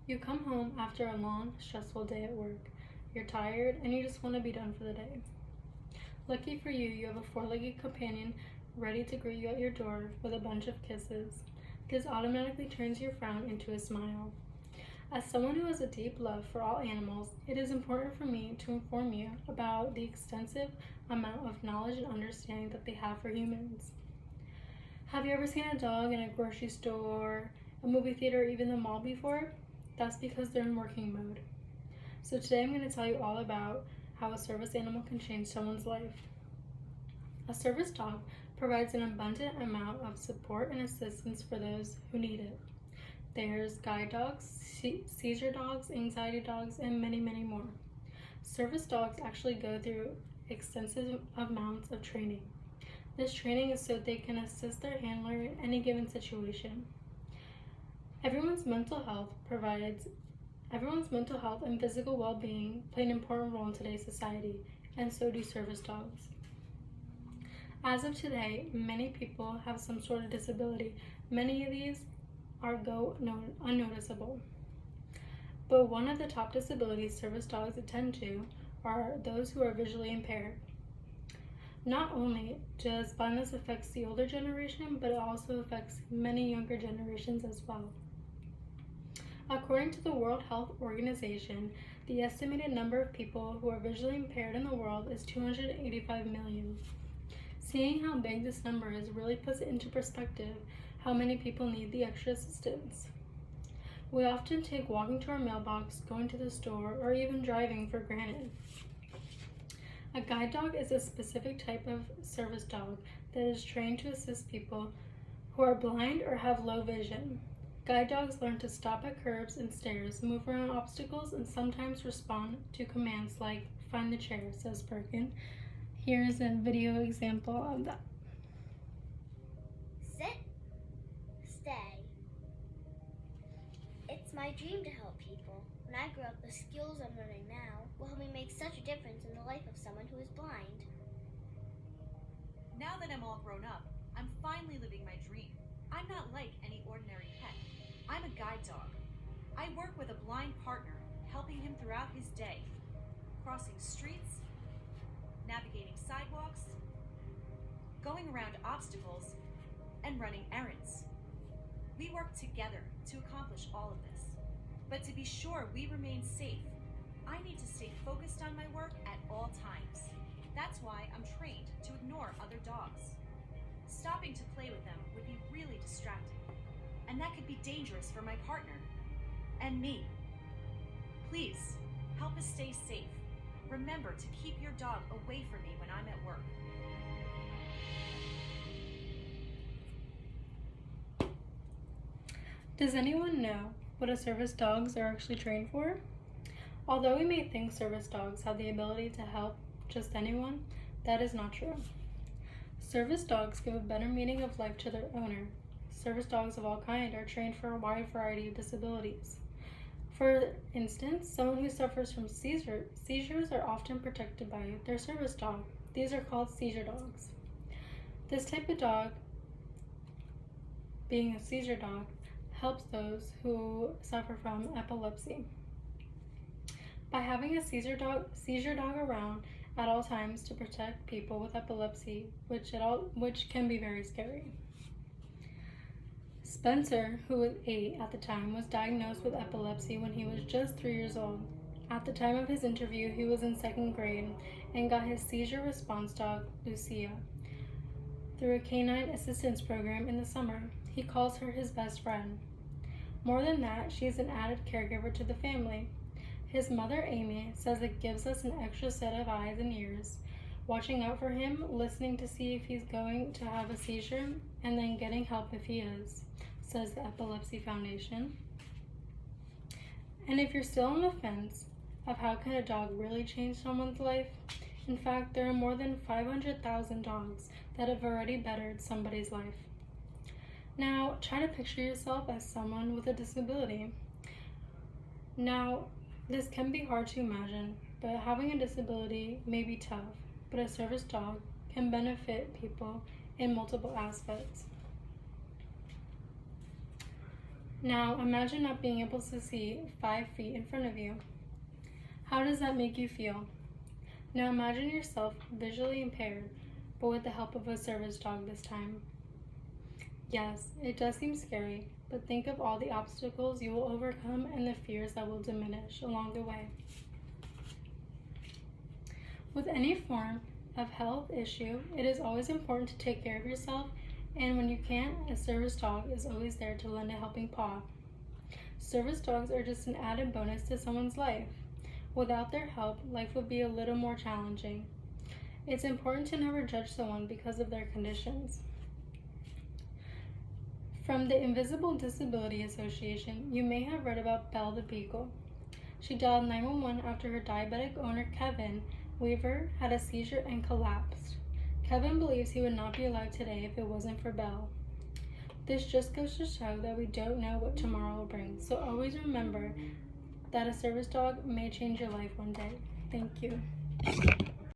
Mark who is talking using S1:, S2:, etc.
S1: You come home after a long, stressful day at work. You're tired and you just want to be done for the day. Lucky for you, you have a four-legged companion ready to greet you at your door with a bunch of kisses. This automatically turns your frown into a smile. As someone who has a deep love for all animals, it is important for me to inform you about the extensive amount of knowledge and understanding that they have for humans. Have you ever seen a dog in a grocery store, a movie theater, or even the mall before? That's because they're in working mode. So today I'm going to tell you all about how a service animal can change someone's life. A service dog provides an abundant amount of support and assistance for those who need it. There's guide dogs, seizure dogs, anxiety dogs, and many, many more. Service dogs actually go through extensive amounts of training. This training is so they can assist their handler in any given situation. Everyone's mental health and physical well-being play an important role in today's society, and so do service dogs. As of today, many people have some sort of disability. Many of these are unnoticeable. But one of the top disabilities service dogs attend to are those who are visually impaired. Not only does blindness affect the older generation, but it also affects many younger generations as well. According to the World Health Organization, the estimated number of people who are visually impaired in the world is 285 million. Seeing how big this number is really puts it into perspective how many people need the extra assistance. We often take walking to our mailbox, going to the store, or even driving for granted. A guide dog is a specific type of service dog that is trained to assist people who are blind or have low vision. Guide dogs learn to stop at curbs and stairs, move around obstacles, and sometimes respond to commands like, "Find the chair," says Birkin. Here's a video example of that.
S2: Sit. Stay. It's my dream to help people. When I grow up, the skills I'm learning now will help me make such a difference in the life of someone who is blind.
S3: Now that I'm all grown up, I'm finally living my dream. I'm not like any ordinary pet. I'm a guide dog. I work with a blind partner, helping him throughout his day, crossing streets, navigating sidewalks, going around obstacles, and running errands. We work together to accomplish all of this. But to be sure we remain safe, I need to stay focused on my work at all times. That's why I'm trained to ignore other dogs. Stopping to play with them would be really distracting, and that could be dangerous for my partner and me. Please, help us stay safe. Remember to keep your dog away from me when I'm at work.
S1: Does anyone know what a service dogs are actually trained for? Although we may think service dogs have the ability to help just anyone, that is not true. Service dogs give a better meaning of life to their owner. Service dogs of all kinds are trained for a wide variety of disabilities. For instance, someone who suffers from seizures are often protected by their service dog. These are called seizure dogs. This type of dog, being a seizure dog, helps those who suffer from epilepsy. By having a seizure dog around at all times to protect people with epilepsy, which can be very scary. Spencer, who was 8 at the time, was diagnosed with epilepsy when he was just 3 years old. At the time of his interview, he was in 2nd grade and got his seizure response dog, Lucia, through a canine assistance program in the summer. He calls her his best friend. More than that, she is an added caregiver to the family. His mother, Amy, says it gives us an extra set of eyes and ears, watching out for him, listening to see if he's going to have a seizure, and then getting help if he is, says the Epilepsy Foundation. And if you're still on the fence of how can a dog really change someone's life, in fact, there are more than 500,000 dogs that have already bettered somebody's life. Now, try to picture yourself as someone with a disability. Now, this can be hard to imagine, but having a disability may be tough, but a service dog can benefit people in multiple aspects. Now imagine not being able to see 5 feet in front of you. How does that make you feel? Now imagine yourself visually impaired, but with the help of a service dog this time. Yes, it does seem scary, but think of all the obstacles you will overcome and the fears that will diminish along the way. With any form of health issue, it is always important to take care of yourself, and when you can't, a service dog is always there to lend a helping paw. Service dogs are just an added bonus to someone's life. Without their help, life would be a little more challenging. It's important to never judge someone because of their conditions. From the Invisible Disability Association, you may have read about Belle the Beagle. She dialed 911 after her diabetic owner, Kevin Weaver, had a seizure and collapsed. Kevin believes he would not be alive today if it wasn't for Belle. This just goes to show that we don't know what tomorrow will bring, so always remember that a service dog may change your life one day. Thank you.